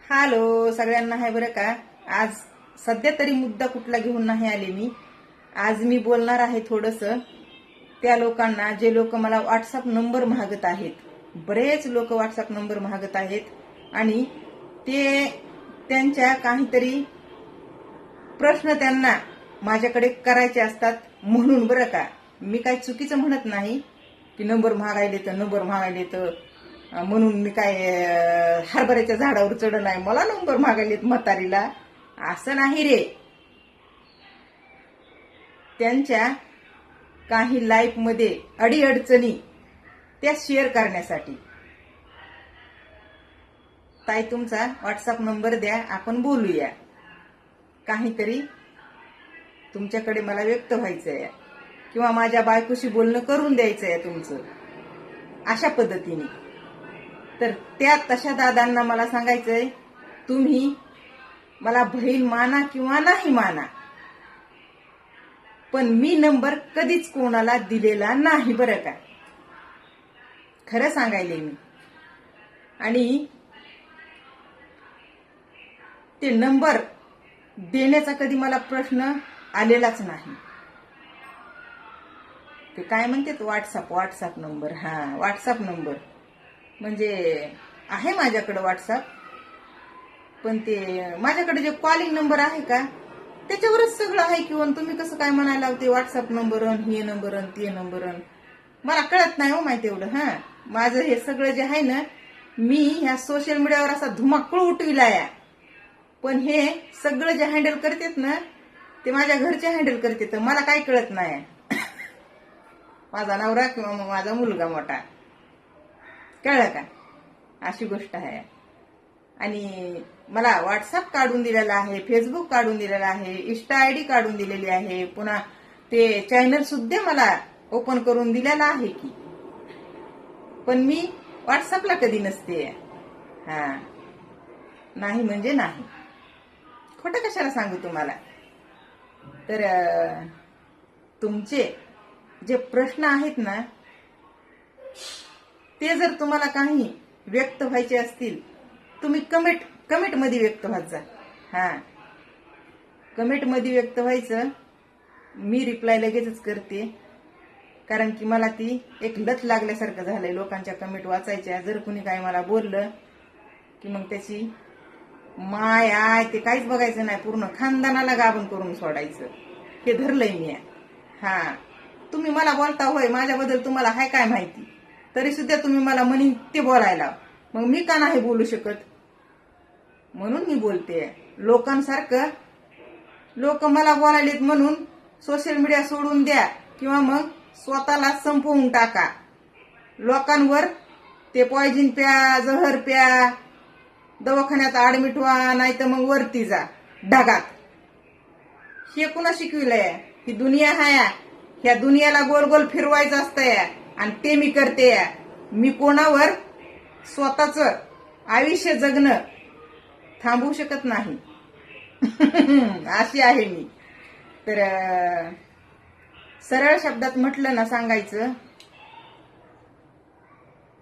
Hello सगळ्यांना आहे बरं का. आज सध्या तरी मुद्दा कुठला घेऊन नाही आले मी. आज मी बोलणार आहे थोडंसं त्या लोकांना जे लोक मला व्हॉट्सअप नंबर मागत आहेत. बरेच लोक व्हॉट्सअप नंबर मागत आहेत आणि ते त्यांच्या काहीतरी प्रश्न त्यांना माझ्याकडे करायचे असतात म्हणून बरं का. मी काही चुकीचं म्हणत नाही की नंबर मागायले तर म्हणून मी काय हरभऱ्याच्या झाडावर चढ नाही मला नंबर मागायलेत म्हातारीला असं नाही रे. त्यांच्या काही लाईफ मध्ये अडीअडचणी त्या शेअर करण्यासाठी. ताई तुमचा व्हॉट्सअप नंबर द्या, आपण बोलूया. काहीतरी तुमच्याकडे मला व्यक्त व्हायचंय किंवा माझ्या बायकोशी बोलणं करून द्यायचंय तुमचं अशा पद्धतीने. तर त्या तशा दादांना मला सांगायचंय, तुम्ही मला बहीण माना किंवा नाही माना, पण मी नंबर कधीच कोणाला दिलेला नाही बरं का. खरं सांगायले मी. आणि ते नंबर देण्याचा कधी मला प्रश्न आलेलाच नाही. ते काय म्हणतात व्हॉट्सअप नंबर. व्हॉट्सअप नंबर म्हणजे आहे माझ्याकडे व्हॉट्सअप, पण ते माझ्याकडे जे कॉलिंग नंबर आहे का त्याच्यावरच सगळं आहे. किंवा तुम्ही कसं काय म्हणायला लावते व्हॉट्सअप नंबर हे नंबर ते नंबर मला कळत नाही हो माहिती एवढं. माझं हे सगळं जे आहे ना, मी ह्या सोशल मीडियावर असा धुमाकूळ उठविला या, पण हे सगळं जे हँडल करतात ना ते माझ्या घरचे हँडल करतात. मला काही कळत नाही. माझा नवरा किंवा माझा मुलगा मोठा, कळलं का. अशी गोष्ट आहे. आणि मला व्हॉट्सअप काढून दिलेला आहे, फेसबुक काढून दिलेला आहे, इंस्टा आयडी काढून दिलेली आहे, पुन्हा ते चॅनल सुद्धा मला ओपन करून दिलेला आहे की. पण मी व्हॉट्सअपला कधी नसते. नाही म्हणजे नाही. खोटं कशाला सांगू तुम्हाला. तर तुमचे जे प्रश्न आहेत ना ते जर तुम्हाला काही व्यक्त व्हायचे असतील, तुम्ही कमेंट मध्ये व्यक्त व्हात जा. कमेंट मध्ये व्यक्त व्हायचं. मी रिप्लाय लगेचच करते, कारण की मला ती एक लत लागल्यासारखं झालंय लोकांच्या कमेंट वाचायच्या. जर कुणी काय मला बोललं की मग त्याची माय आय ते काहीच बघायचं नाही, पूर्ण खानदानाला गाभण करून सोडायचं. हे धरलंय मी. तुम्ही मला बोलता होय, माझ्याबद्दल तुम्हाला हाय काय माहिती, तरी सुद्धा तुम्ही मला म्हणून ते बोलायला, मग मी का नाही बोलू शकत. म्हणून मी बोलते. लोकांसारखं लोक मला बोलायलेत म्हणून सोशल मीडिया सोडून द्या किंवा मग स्वतःला संपवून टाका. लोकांवर ते पॉयझन प्या, जहर प्या, दवाखान्यात ऍडमिट व्हा, नाही तर मग वरती जा ढगात. हे कुणा शिकविलंय. ही दुनिया हाय, ह्या दुनियाला गोल गोल फिरवायचं असतंय आणि ते मी करते. मी कोणावर स्वतःच आयुष्य जगणं थांबवू शकत नाही. अशी आहे मी. तर सरळ शब्दात म्हटलं ना सांगायचं,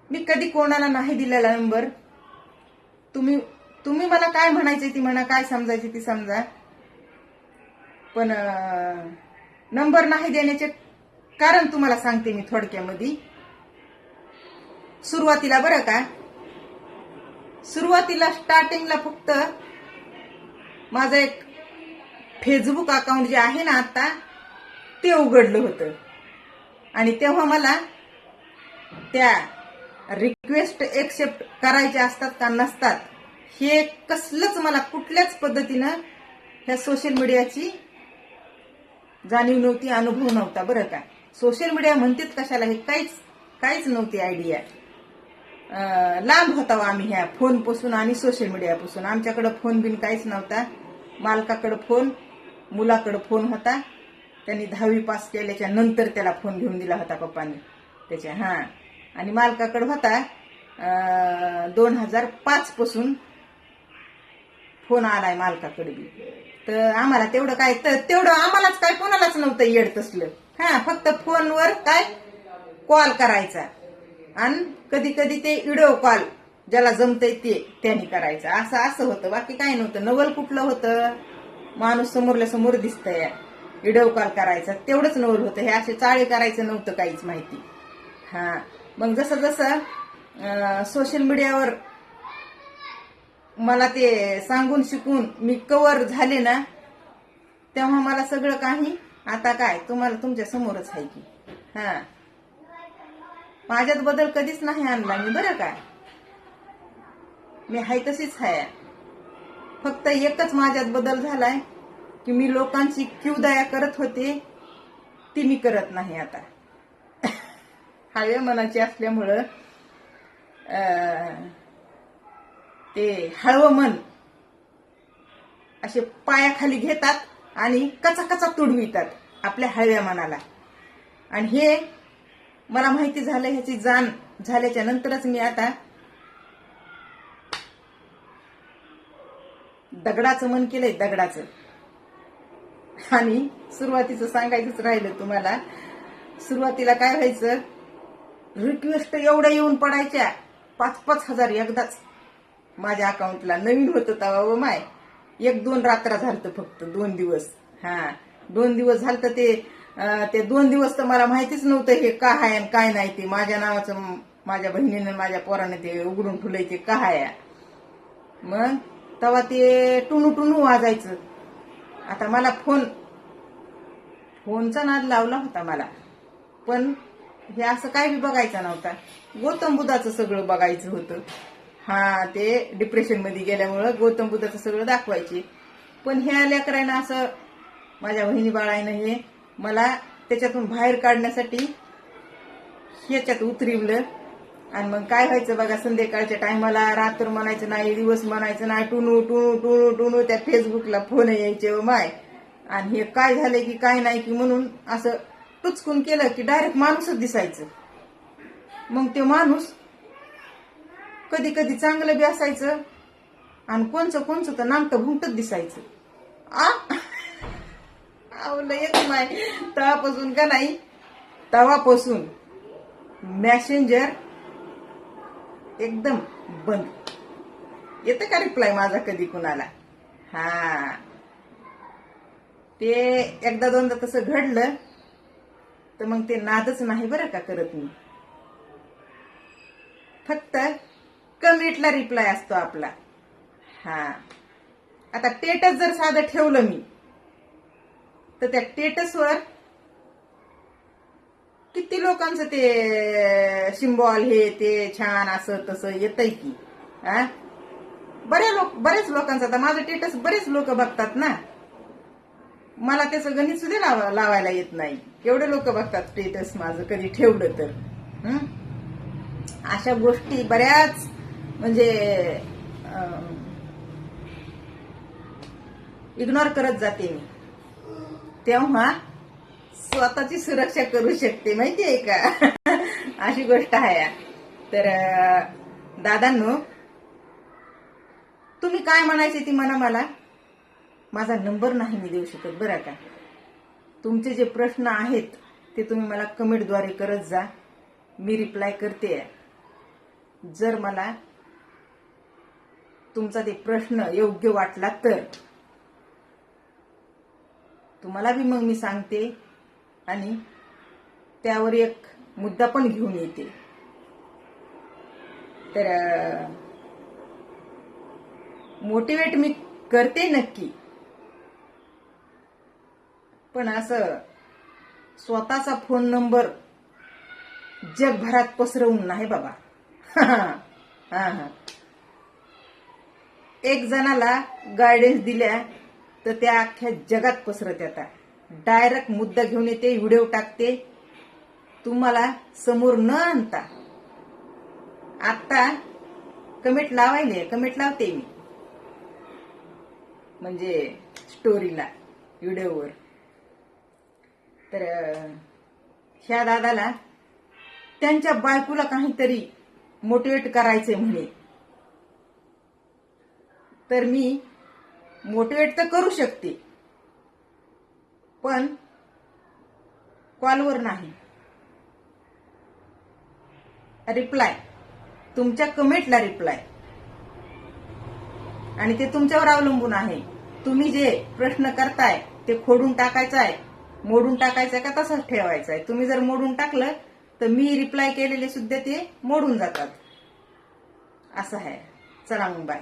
मी कधी कोणाला नाही दिलेला नंबर. तुम्ही मला काय म्हणायचे ती म्हणा, काय समजायचे ती समजा, पण नंबर नाही देण्याचे कारण तुम्हाला सांगते मी थोडक्यामध्ये. सुरुवातीला बरं का, सुरुवातीला स्टार्टिंगला फक्त माझं एक फेसबुक अकाउंट जे आहे ना आता ते उघडलं होतं. आणि तेव्हा मला त्या रिक्वेस्ट एक्सेप्ट करायचे असतात का नसतात हे कसलंच मला कुठल्याच पद्धतीनं ह्या सोशल मीडियाची जाणीव नव्हती, अनुभव नव्हता बरं का. सोशल मीडिया म्हणतात कशाला हे काहीच नव्हती आयडिया. लांब होता आम्ही ह्या फोन पासून आणि सोशल मीडियापासून. आमच्याकडे फोन बिन काहीच नव्हता. मालकाकडे फोन, मुलाकडे फोन होता. त्यांनी 10वी पास केल्याच्या नंतर त्याला फोन घेऊन दिला होता पप्पांनी त्याच्या. आणि मालकाकडे होता 2005 पासून फोन आलाय मालकाकडे बी. तर आम्हाला तेवढं आम्हालाच काय कोणालाच नव्हतं येड तसलं. फक्त फोनवर काय कॉल करायचा आणि कधी कधी ते व्हिडिओ कॉल ज्याला जमतंय त्यांनी करायचं, असं असं होतं. बाकी काही नव्हतं. नवल कुठलं होतं? माणूस समोरल्या समोर दिसतंय, व्हिडिओ कॉल करायचा, तेवढंच नवल होतं. हे असे चाळे करायचं नव्हतं काहीच माहिती. हा, मग जसं जसं सोशल मीडियावर मला ते सांगून शिकून मी कव्हर झाले ना, तेव्हा मला सगळं काही आता काय तुम्हाला तुमच्या समोरच आहे की. हा, माझ्यात बदल कधीच नाही आणला मी, बरं का. मी हाय तशीच आहे. फक्त एकच माझ्यात बदल झालाय की मी लोकांची क्यूदया करत होते, ती मी करत नाही आता. हळव्या मनाची असल्यामुळं ते हळवं मन असे पायाखाली घेतात आणि कचा कचा तुडवितात आपल्या हळव्या मनाला. आणि हे मला माहिती झालं, ह्याची जाण झाल्याच्या नंतरच मी आता दगडाचं मन केलंय, दगडाचं. आणि सुरुवातीचं सांगायचंच राहिलं तुम्हाला. सुरुवातीला काय व्हायचं, रिक्वेस्ट एवढ्या येऊन पडायच्या, 5-5 हजार एकदाच माझ्या अकाउंटला. नवीन होतं तेव्हा व माय 1-2 रात्र झालतं, फक्त 2 दिवस. हा, 2 दिवस झालतं. ते 2 दिवस तर मला माहितीच नव्हतं हे का आहे आणि काय नाही. ते माझ्या नावाचं माझ्या बहिणीने माझ्या पोराने ते उघडून ठेवलंय, ते का आहे. मग तेव्हा ते टुनू टुनू वाजायचं. आता मला फोनचा नाद लावला होता मला, पण हे असं काय बी बघायचं नव्हता. गौतम बुद्धाचं सगळं बघायचं होतं. हा, ते डिप्रेशन मध्ये गेल्यामुळं गौतम बुद्धाचं सगळं दाखवायचे. पण ह्या लेकरांना असं, माझ्या बहिणी बाळानं हे मला त्याच्यातून बाहेर काढण्यासाठी ह्याच्यात उतरवलं. आणि मग काय व्हायचं बघा, संध्याकाळच्या टायमाला रात्र म्हणायचं नाही, दिवस म्हणायचं नाही, टुनू टुनू टुनू टुनू त्या फेसबुकला फोन यायचे व माय. आणि हे काय झालंय की काय नाही की म्हणून असं टुचकून केलं की डायरेक्ट माणूसच दिसायचं. मग ते माणूस कधी कधी चांगलं बी असायचं आणि कोणचं तर नामतं भुंकतच दिसायचं. आवलं एक माय. तेव्हापासून का नाही, तेव्हापासून मॅसेंजर एकदम बंद. येतं का रिप्लाय माझा कधी कुणाला? हा, ते एकदा दोनदा तसं घडलं तर मग ते नादच नाही बरं का करत मी. फक्त कमेंटला रिप्लाय असतो आपला. हा, आता स्टेटस जर साधं ठेवलं मी, तर त्या स्टेटसवर किती लोकांचं ते सिम्बॉल हे ते छान असं तसं येतंय की. बरेच लोकांचं. आता माझं स्टेटस बरेच लोक बघतात ना, मला त्याचं गणित सुद्धा लावायला येत नाही. एवढे लोक बघतात स्टेटस माझं कधी ठेवलं तर. अशा गोष्टी बऱ्याच म्हणजे इग्नोर करत जाते मी, तेव्हा स्वतःची सुरक्षा करू शकते, माहितीये का. अशी गोष्ट आहे. तर दादांनो, तुम्ही काय म्हणायचे ती म्हणा. मला माझा नंबर नाही मी देऊ शकत बरं का. तुमचे जे प्रश्न आहेत ते तुम्ही मला कमेंटद्वारे करत जा, मी रिप्लाय करते. जर मला तुमचा ते प्रश्न योग्य वाटला तर तुम्हाला बी मग मी सांगते आणि त्यावर एक मुद्दा पण घेऊन येते. तर मोटिवेट मी करते नक्की, पण असं स्वतःचा फोन नंबर जगभरात पसरवून नाही बाबा. एक जणाला गायडन्स दिल्या तर त्या अख्ख्या जगात पसरत येतात. डायरेक्ट मुद्दा घेऊन येते, व्हिडिओ टाकते, तुम्हाला समोर न आणता. आता कमेंट लावते मी, म्हणजे स्टोरीला, व्हिडिओवर. तर ह्या दादाला त्यांच्या बायकोला काहीतरी मोटिवेट करायचंय म्हणे, तर मी मोटिवेट तर करू शकते, पण कॉलवर नाही. रिप्लाय तुमच्या कमेंटला रिप्लाय. आणि ते तुमच्यावर अवलंबून आहे. तुम्ही जे प्रश्न करताय ते खोडून टाकायचं आहे, मोडून टाकायचं का तसंच ठेवायचं आहे. तुम्ही जर मोडून टाकलं तर मी रिप्लाय केलेले सुद्धा ते मोडून जातात. असं आहे. चला मग बाय.